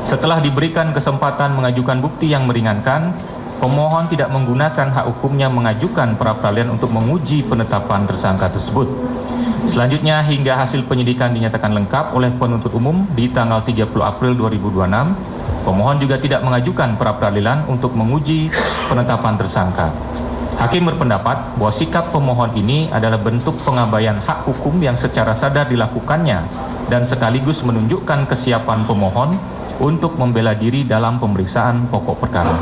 Setelah diberikan kesempatan mengajukan bukti yang meringankan, pemohon tidak menggunakan hak hukumnya mengajukan pra-peradilan untuk menguji penetapan tersangka tersebut. Selanjutnya, hingga hasil penyidikan dinyatakan lengkap oleh penuntut umum di tanggal 30 April 2026, pemohon juga tidak mengajukan pra-peradilan untuk menguji penetapan tersangka. Hakim berpendapat bahwa sikap pemohon ini adalah bentuk pengabaian hak hukum yang secara sadar dilakukannya dan sekaligus menunjukkan kesiapan pemohon untuk membela diri dalam pemeriksaan pokok perkara.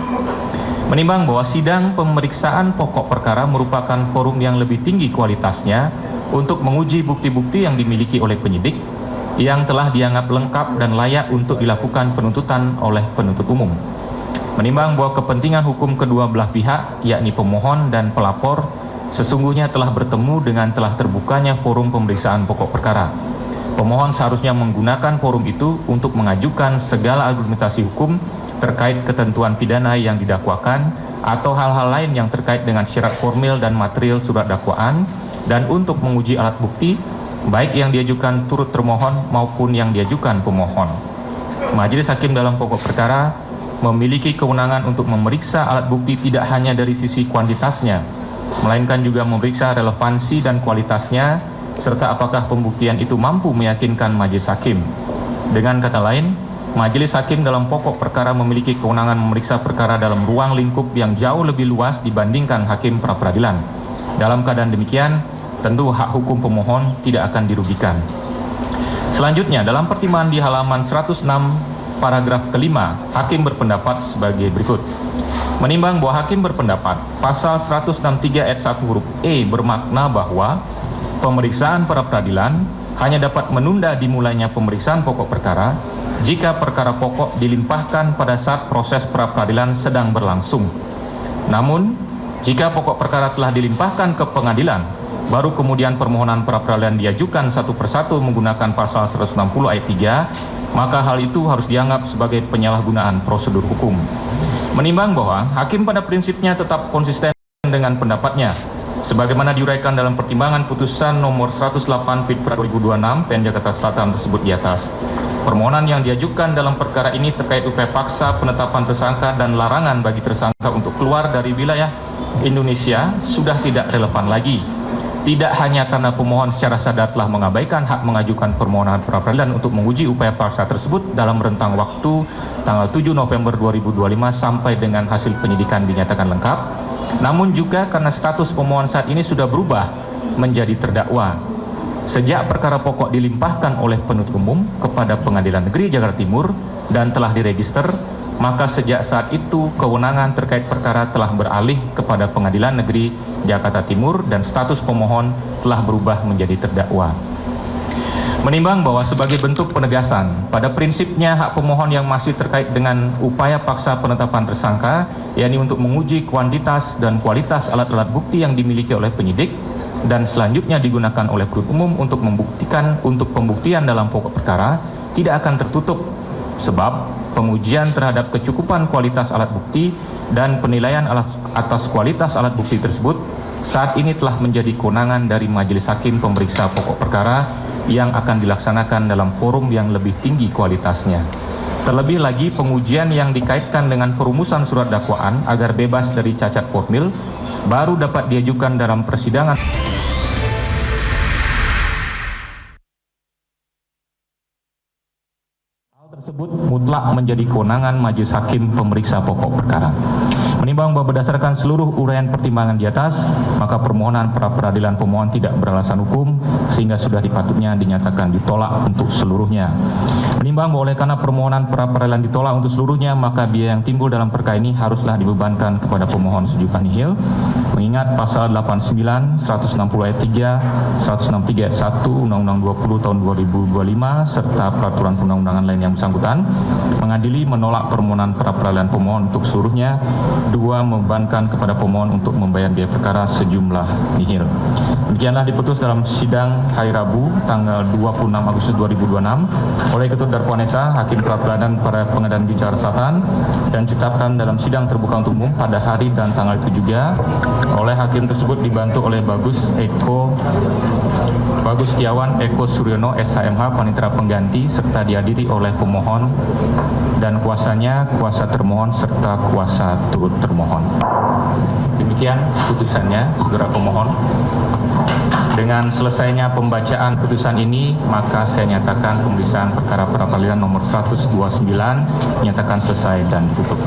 Menimbang bahwa sidang pemeriksaan pokok perkara merupakan forum yang lebih tinggi kualitasnya untuk menguji bukti-bukti yang dimiliki oleh penyidik yang telah dianggap lengkap dan layak untuk dilakukan penuntutan oleh penuntut umum. Menimbang bahwa kepentingan hukum kedua belah pihak, yakni pemohon dan pelapor, sesungguhnya telah bertemu dengan telah terbukanya forum pemeriksaan pokok perkara. Pemohon seharusnya menggunakan forum itu untuk mengajukan segala argumentasi hukum terkait ketentuan pidana yang didakwakan atau hal-hal lain yang terkait dengan syarat formil dan material surat dakwaan, dan untuk menguji alat bukti baik yang diajukan turut termohon maupun yang diajukan pemohon. Majelis Hakim dalam pokok perkara memiliki kewenangan untuk memeriksa alat bukti tidak hanya dari sisi kuantitasnya, melainkan juga memeriksa relevansi dan kualitasnya serta apakah pembuktian itu mampu meyakinkan majelis hakim. Dengan kata lain, majelis hakim dalam pokok perkara memiliki kewenangan memeriksa perkara dalam ruang lingkup yang jauh lebih luas dibandingkan hakim pra-peradilan. Dalam keadaan demikian, tentu hak hukum pemohon tidak akan dirugikan. Selanjutnya, dalam pertimbangan di halaman 106 paragraf kelima, hakim berpendapat sebagai berikut. Menimbang bahwa hakim berpendapat pasal 163 ayat 1 huruf E bermakna bahwa pemeriksaan pra-peradilan hanya dapat menunda dimulainya pemeriksaan pokok perkara jika perkara pokok dilimpahkan pada saat proses pra-peradilan sedang berlangsung. Namun, jika pokok perkara telah dilimpahkan ke pengadilan, baru kemudian permohonan pra-peradilan diajukan satu persatu menggunakan pasal 160 ayat 3, maka hal itu harus dianggap sebagai penyalahgunaan prosedur hukum. Menimbang bahwa hakim pada prinsipnya tetap konsisten dengan pendapatnya, sebagaimana diuraikan dalam pertimbangan putusan nomor 108 Pidpra 2026 PN Jakarta Selatan tersebut di atas. Permohonan yang diajukan dalam perkara ini terkait upaya paksa penetapan tersangka dan larangan bagi tersangka untuk keluar dari wilayah Indonesia sudah tidak relevan lagi. Tidak hanya karena pemohon secara sadar telah mengabaikan hak mengajukan permohonan pra-peradilan untuk menguji upaya paksa tersebut dalam rentang waktu tanggal 7 November 2025 sampai dengan hasil penyidikan dinyatakan lengkap, namun juga karena status pemohon saat ini sudah berubah menjadi terdakwa. Sejak perkara pokok dilimpahkan oleh penuntut umum kepada Pengadilan Negeri Jakarta Timur dan telah diregister, maka sejak saat itu kewenangan terkait perkara telah beralih kepada Pengadilan Negeri Jakarta Timur dan status pemohon telah berubah menjadi terdakwa. Menimbang bahwa sebagai bentuk penegasan pada prinsipnya hak pemohon yang masih terkait dengan upaya paksa penetapan tersangka, yakni untuk menguji kuantitas dan kualitas alat-alat bukti yang dimiliki oleh penyidik dan selanjutnya digunakan oleh penuntut umum untuk membuktikan untuk pembuktian dalam pokok perkara, tidak akan tertutup, sebab pengujian terhadap kecukupan kualitas alat bukti dan penilaian atas kualitas alat bukti tersebut saat ini telah menjadi kewenangan dari majelis hakim pemeriksa pokok perkara yang akan dilaksanakan dalam forum yang lebih tinggi kualitasnya. Terlebih lagi, pengujian yang dikaitkan dengan perumusan surat dakwaan agar bebas dari cacat formil baru dapat diajukan dalam persidangan. Hal tersebut mutlak menjadi kewenangan majelis hakim pemeriksa pokok perkara. Menimbang bahwa berdasarkan seluruh uraian pertimbangan di atas, maka permohonan pra-peradilan pemohon tidak beralasan hukum sehingga sudah dipatutnya dinyatakan ditolak untuk seluruhnya. Menimbang bahwa oleh karena permohonan pra-peradilan ditolak untuk seluruhnya, maka biaya yang timbul dalam perkara ini haruslah dibebankan kepada pemohon sejuta nihil. Mengingat pasal 89, 160 ayat 3, 163 ayat 1 Undang-Undang 20 tahun 2025 serta peraturan perundang-undangan lain yang bersangkutan, mengadili menolak permohonan pra-peradilan pemohon untuk seluruhnya. 2. Membebankan kepada pemohon untuk membayar biaya perkara sejumlah nihil. Demikianlah diputus dalam sidang hari Rabu tanggal 26 Agustus 2026 oleh Ketut Darkwanesa, Hakim Pra-peradilan pada Pengadilan Negeri Jakarta Selatan, dan ditetapkan dalam sidang terbuka untuk umum pada hari dan tanggal itu juga oleh hakim tersebut dibantu oleh Bagus Setiawan Eko Suryono SHMH Panitera Pengganti serta dihadiri oleh pemohon dan kuasanya, kuasa termohon serta kuasa turut termohon. Demikian putusannya, saudara pemohon. Dengan selesainya pembacaan putusan ini, maka saya nyatakan pemeriksaan perkara pra-peradilan nomor 129 nyatakan selesai dan tutup.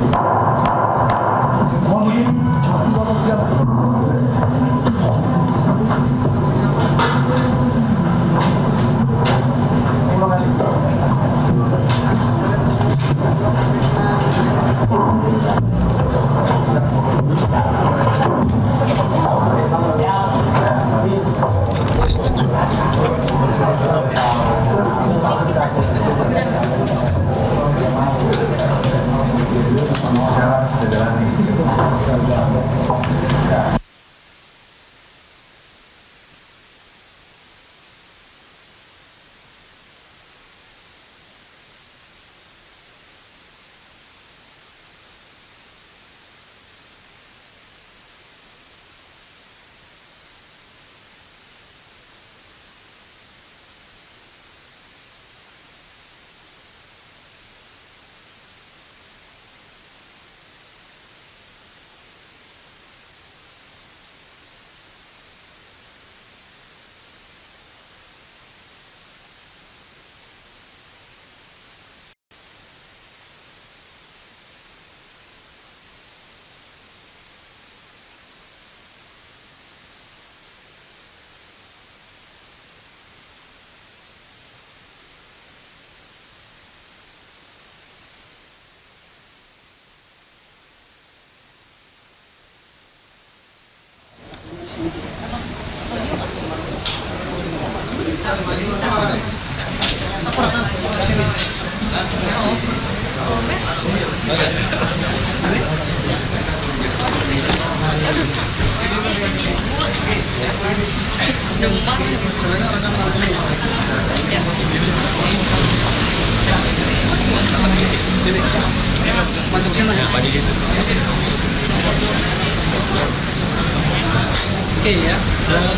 Oke ya,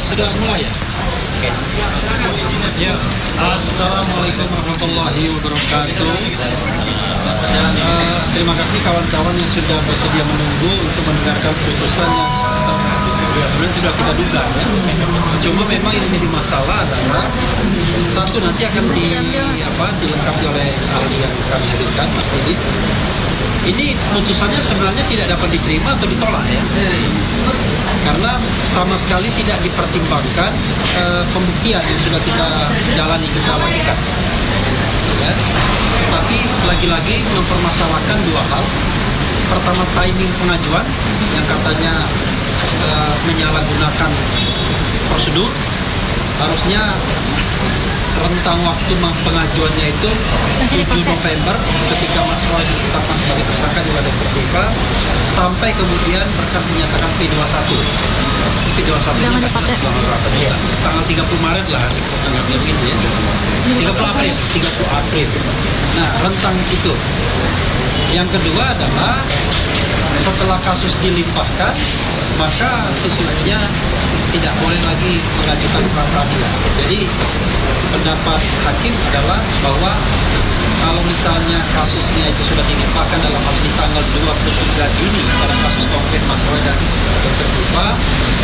sudah semua ya. Oke. Ya, assalamualaikum warahmatullahi wabarakatuh. Dan terima kasih kawan-kawan yang sudah bersedia menunggu untuk mendengarkan putusan yang sebenarnya sudah kita duga ya. Cuma memang ini menjadi masalah adalah satu nanti akan dilengkapi oleh ahli yang kami hadirkan, Mas Didi. Ini putusannya sebenarnya tidak dapat diterima atau ditolak ya, karena sama sekali tidak dipertimbangkan pembuktian yang sudah kita lakukan. Ya. Tapi lagi-lagi mempermasalahkan dua hal. Pertama, timing pengajuan yang katanya menyalahgunakan prosedur. Harusnya rentang waktu pengajuannya itu 7 November ketika Mas Roy ditetapkan sebagai tersangka juga ada tertiba, sampai kemudian berkas menyatakan P21 nya tanggal 30 Maret lah tanggal ini ya, 30 April. Nah, rentang itu. Yang kedua adalah setelah kasus dilimpahkan, maka sesungguhnya tidak boleh lagi mengajukan pra-peradilan. Jadi pendapat hakim adalah bahwa kalau misalnya kasusnya itu sudah dilimpahkan dalam hal ini tanggal 23 Juni pada kasus konkret Mas Roy dan Dr. Dipa,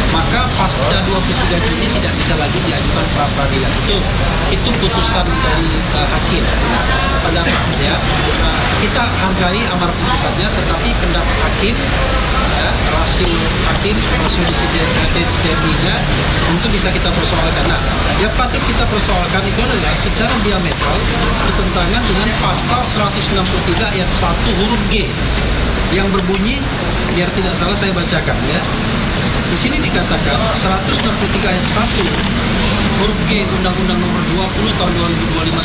maka pasca 23 Juni tidak bisa lagi diajukan pra-peradilan. Itu putusan dari hakim. Pendapat ya, kita hargai amar putusannya, tetapi pendapat hakim ya, rasio hakim, rasio disiplininya untuk bisa kita persoalkan. Nah, yang patut kita persoalkan itu adalah secara diametral bertentangan dengan pasal 163 ayat 1 huruf G yang berbunyi, biar tidak salah saya bacakan ya. Di sini dikatakan 163 ayat 1 huruf G Undang-Undang Nomor 20 Tahun 2025